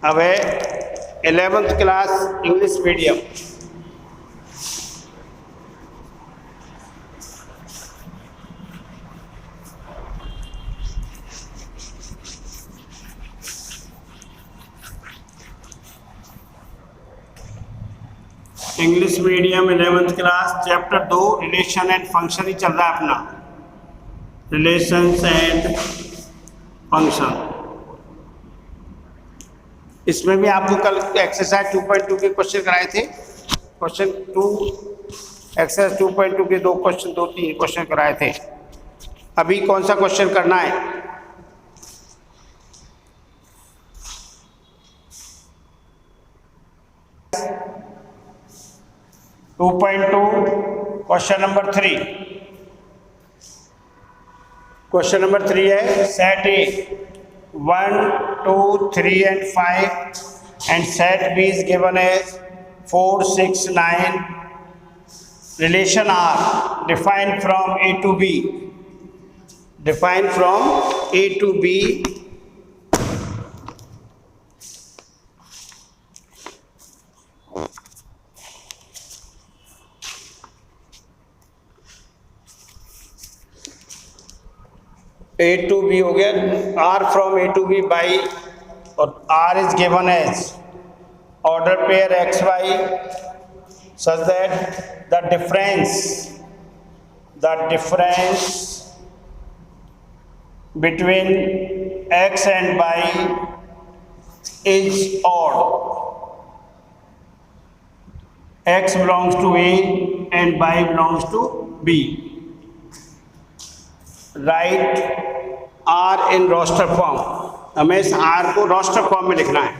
अब है 11th class English medium. English medium 11th class chapter 2 relation and function ही चल रहा है अपना, रिलेशंस एंड फंक्शन। इसमें भी आपको कल एक्सरसाइज 2.2 के क्वेश्चन कराए थे। क्वेश्चन 2 एक्सरसाइज 2.2 के 2-3 क्वेश्चन कराए थे। अभी कौन सा क्वेश्चन करना है? Question number 3। क्वेश्चन नंबर 3 है set A 1, 2, 3 and 5 and set B is given as 4, 6, 9. Relation R defined from A to B. Defined from A to B. A to B हो गया, R from A to B by, और R is given as order pair XY such that the difference between X and Y is odd. X belongs to A and Y belongs to B. Write R in roster form. हमें इस are को roster form में लिखना है।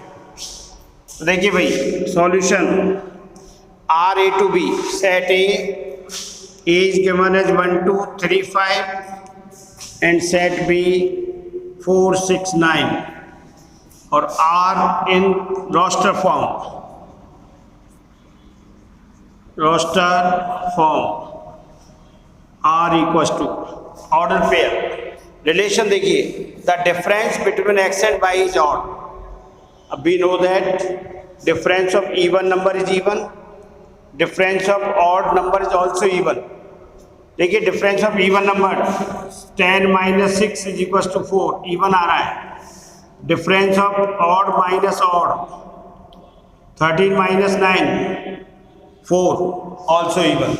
तो देखिए भाई solution R A to B set A is given as 1, 2, 3, 5 and set B 4, 6, 9 और R in roster form R equals to order pair. Relation देखिए the difference between x and y is odd. अब we know that difference of even number is even, difference of odd number is also even. देखिए difference of even number 10 - 6 is equal to 4, even आ रहा है। Difference of odd minus odd 13 - 9 4, also even.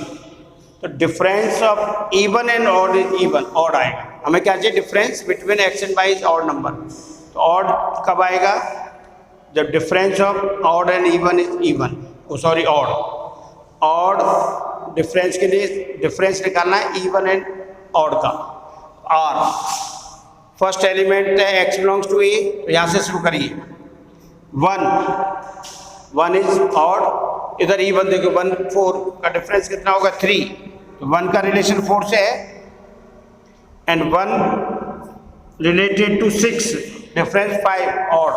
तो difference of even and odd is even, odd आएगा। हमें क्या चाहिए? Difference between x and y is odd number. तो odd कब आएगा? जब difference of odd and even is even, sorry odd. Odd difference के लिए डिफरेंस निकालना है इवन एंड ऑड का। आर फर्स्ट एलिमेंट है एक्स बिलोंग्स टू ए, तो यहाँ से शुरू करिए। 1 इज ऑड, इधर इवन देखो 1, 4 का डिफरेंस कितना होगा? 3। तो 1 का रिलेशन 4 से है and 1 related to 6, difference 5 odd.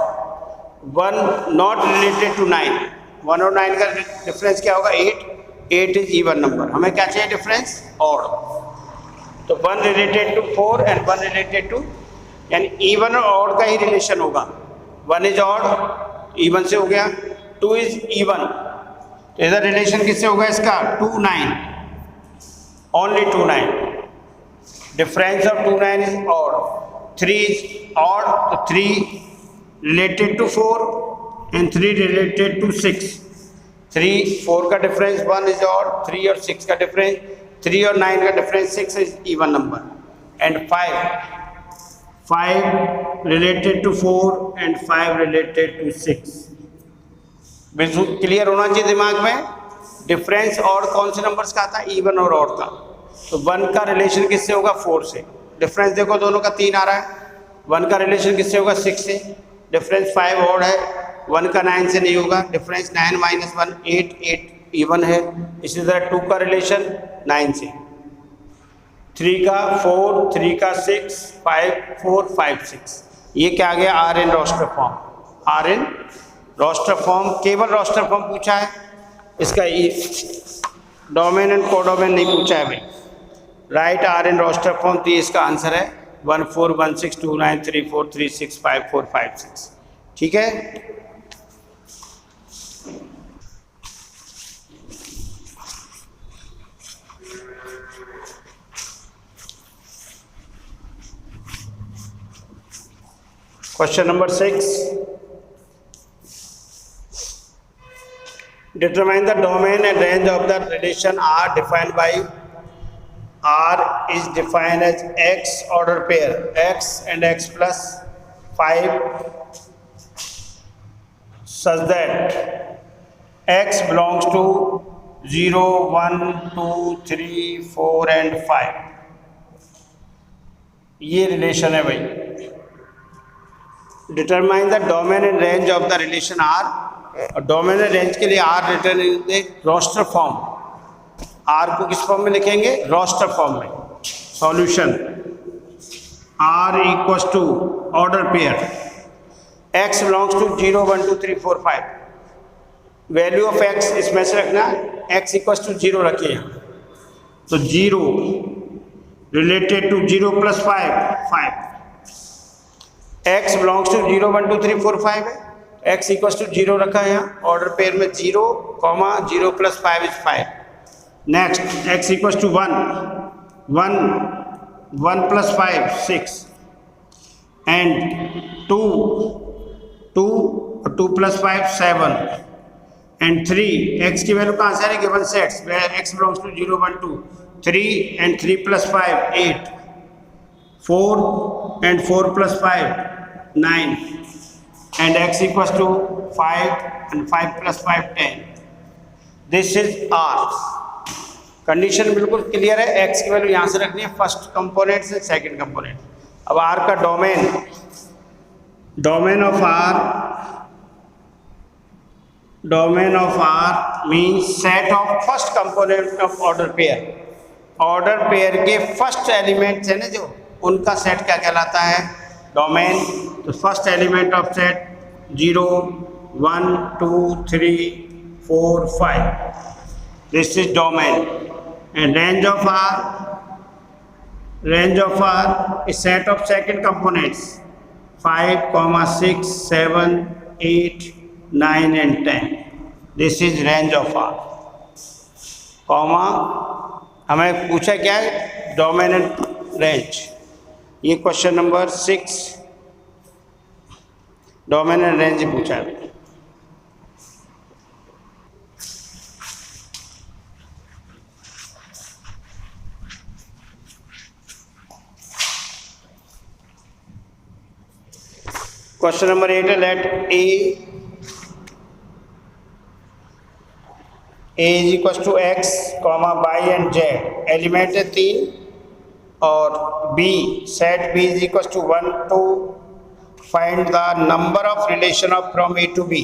1 not related to 9, 1 और 9 का डिफरेंस क्या होगा? 8 इज इवन नंबर। हमें क्या चाहिए? Difference odd. तो 1 related to 4 and 1 related to, यानी इवन और ऑड का ही रिलेशन होगा। 1 इज ऑड, इवन से हो गया। 2 इज इवन, तो इधर रिलेशन किससे होगा इसका? 2, 9, only 2, 9। Difference of 2, 9 is odd. 3 is odd, तो 3 related to 4 and 3 related to 6। 3, 4 का डिफरेंस 1 इज ऑड, 3 और 6 का डिफरेंस, 3 और 9 का difference 6 is even number. And 5 related to 4 and 5 related to 6। Clear होना चाहिए दिमाग में। डिफरेंस और कौन से नंबर्स का आता है? इवन और ऑड का। तो 1 का रिलेशन किससे होगा? 4 से। डिफरेंस देखो दोनों का 3 आ रहा है। 1 का रिलेशन किससे होगा? 6 से। डिफरेंस 5 ऑड है, 1 का 9 से नहीं होगा। डिफरेंस 9 - 1 8 इवन है। इसी तरह 2 का रिलेशन 9 से, 3 का 4, 3 का 6, 5 4 5 6। ये क्या आ गया? R in roster form. R in roster form, केवल रोस्टर फॉर्म पूछा है, इसका डोमेन एंड कोडोमेन नहीं पूछा है भाई। Write R in roster form, तो इसका आंसर है 1 4 1 6 2 9 3 4 3 6 5 4 5 6। ठीक है। Question number 6. Determine the domain and range of the relation R defined by R is defined as X order pair X and X plus 5 such that X belongs to 0, 1, 2, 3, 4 and 5. ये relation है भाई. Determine the domain and range of the relation R. और domain and range के लिए R written in roster form. R को किस form में लिखेंगे? रोस्टर फॉर्म में. Solution R equals to order pair x belongs to 0, 1, 2, 3, 4, 5. Value of x इसमें से रखना, एक्स इक्वल्स टू 0 रखिए यहाँ. तो 0 related to 0 plus 5. X belongs to 0, 1, 2, 3, 4, 5 है. एक्स इक्वल्स टू 0 रखा है यहाँ. ऑर्डर पेयर में 0, 0 plus 5 is 5. Next x equals to 1, 1 plus 5 6 and 2 plus 5 7 and 3. X की वैल्यू कहाँ से आ रही है? Given sets where x belongs to 0, 1, 2 3 and 3 plus 5 8 4 and 4 plus 5 9 and x equals to 5 and 5 plus 5 10. This is R. Condition बिल्कुल clear है. x की value यहाँ से रखनी है फर्स्ट कंपोनेंट से सेकंड कंपोनेंट. अब R का domain of R means set of first component of order pair. Order pair के फर्स्ट एलिमेंट्स है ना जो, उनका सेट क्या कहलाता है? डोमेन. तो first element of set 0, 1, 2, 3, 4, 5. This is domain. And range of R is set of second components 5, 6, 7, 8, 9 and 10. This is range of R. Comma हमें पूछा क्या है? Domain and range. ये question number 6 domain and range पूछा है. Question number 8 है let A is equal to x comma y and z. Element है 3 और B set B is equal to 1 2. Find the number of relation of from A to B.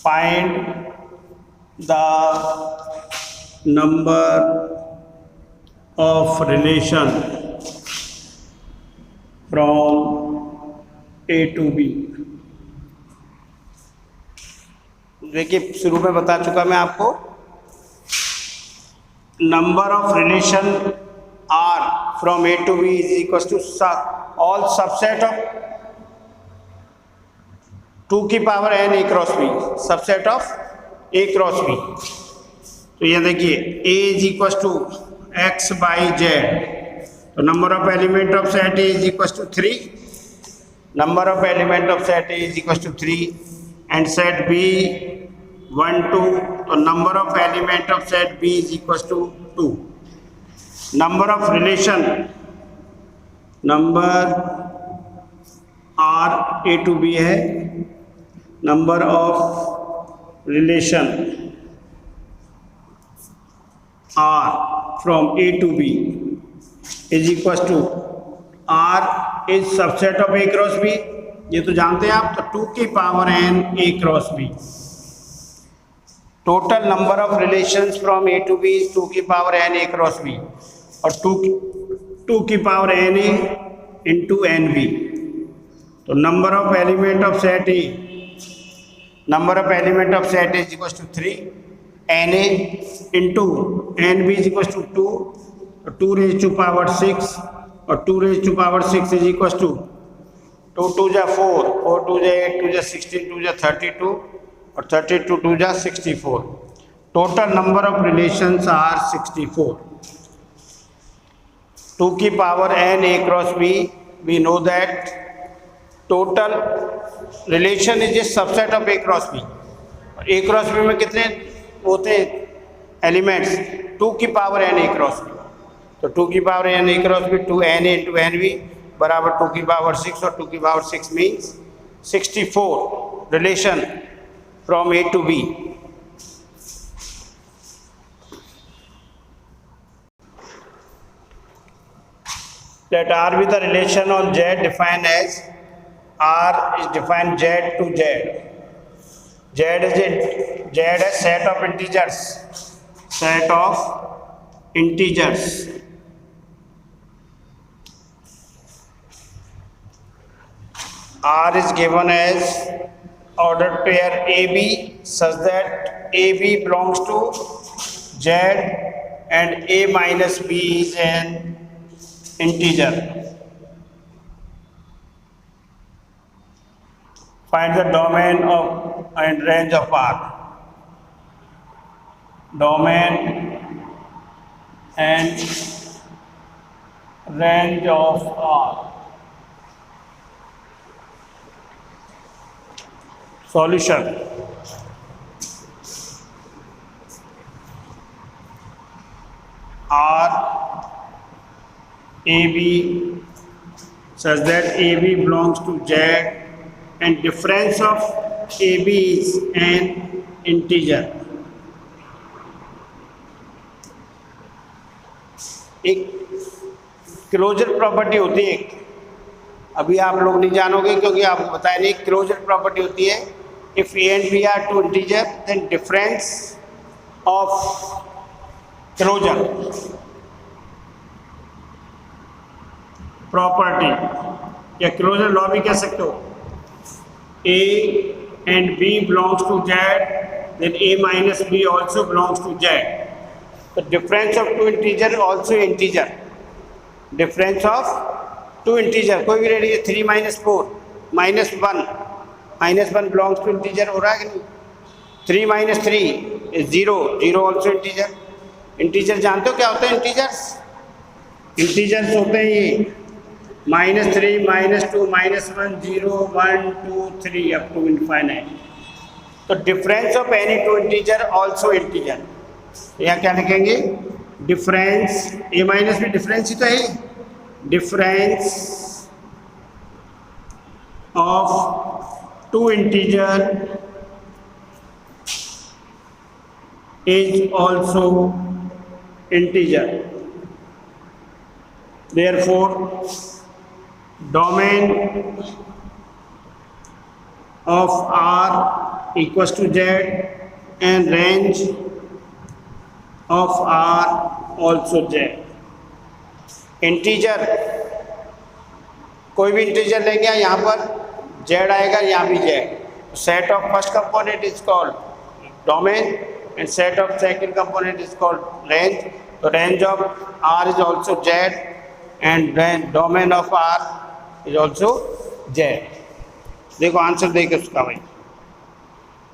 Find the number of relation from A to B. देखिए शुरू में बता चुका मैं आपको, number of relation R from A to B is equals to all subset of 2 की power n A cross B. Subset of A cross B. तो ये देखिए A is equals to x by z. तो number of element of set A is equals to 3. Number of element of set A is equals to 3 and set B 1 2. तो number of element of set B is equals to 2. Number of relation number R A to B है. Number of relation R from A to B is equals to R is subset of A cross B. ये तो जानते हैं आप. तो 2 की power n A cross B. Total number of relations from A to B is 2 की power n A cross B और 2 की power n A into n B. तो number of element of set A, number of element of set is equal to 3 n A into n B is equal to 2. 2 raise to power 6 और 2 raise to power 6 is equal to 2 2 जा 4, 4 2 जा 8, 2 जा 16, 2 जा 32 और 32 2 जा 64. Total number of relations are 64. 2 की power n a cross b, we know that total relation is a subset of A cross B. A cross B में कितने होते हैं एलिमेंट्स? 2 की power n A cross B. तो 2 की power n A cross B 2n into n B बराबर 2 की power 6 और 2 की power 6 means 64 relation from A to B. Let R be the relation on Z defined as R is defined Z to Z. Z is set of integers. Set of integers. R is given as ordered pair AB such that AB belongs to Z and A minus B is an integer. Find the domain of and range of R. Domain and range of R. Solution. R AB such that AB belongs to Z and difference of AB is an integer. एक closure property होती है, अभी आप लोग नहीं जानोगे क्योंकि आपको बताया नहीं। क्लोजर प्रॉपर्टी होती है if A and B are two integer then difference of closure property या क्लोजर लॉ भी कह सकते हो। A and B belongs to Z, then A minus B also belongs to Z. The difference of two integer also integer. Difference of two integer कोई भी ready है 3 minus 4 minus 1 belongs to integer हो रहा है कि नहीं? 3 minus 3 is 0 also integer. Integer जानते हो क्या होते हैं integers? Integers होते हैं ये -3 -2 -1 0 1 2 3 up to infinite. तो difference of any two integer also integer. यहाँ क्या लिखेंगे? डिफरेंस ए माइनस भी डिफरेंस ही तो है। Difference of two integer is also integer. Therefore domain of R equals to Z and range of R also Z. Integer कोई भी integer लेंगे यहाँ पर Z आएगा, यहाँ भी Z। Set of first component is called domain and set of second component is called range. So range of R is also Z and domain of R is also Z. देखो answer देखो उसका भाई।